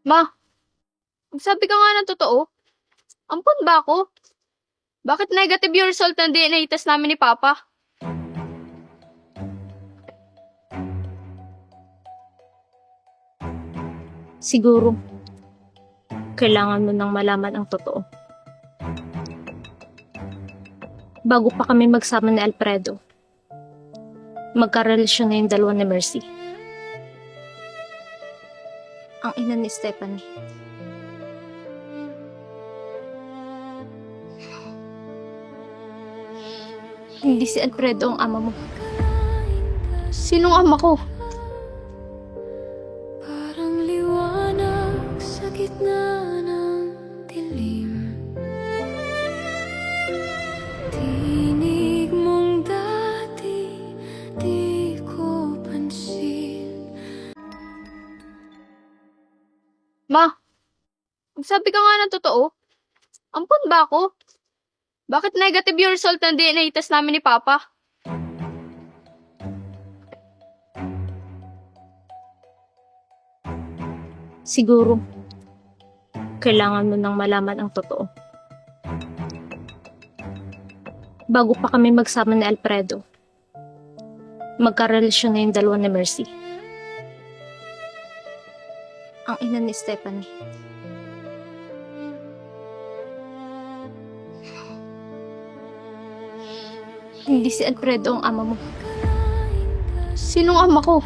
Ma, magsabi ka nga ng totoo. Ampun ba ako? Bakit negative yung result ng DNA test namin ni Papa? Siguro, kailangan mo nang malaman ang totoo. Bago pa kami magsama ni Alfredo, magkarelasyon na yung dalawa ni Mercy. Ang ina ni Stephanie. Hindi si Alfredo ang ama mo. Sinong ama ko? Parang liwanag sa gitna ng dilim. Tinig mong dati di ko pansin. Ma, magsabi ka nga ng totoo. Ampun ba ako? Bakit negative yung result ng DNA test namin ni Papa? Siguro, kailangan mo nang malaman ang totoo. Bago pa kami magsama ni Alfredo, magkarelasyon na yung dalawa ni Mercy. Ang ina ni Stephanie. Hindi si Alfredo ang ama mo. Sinong ama ko?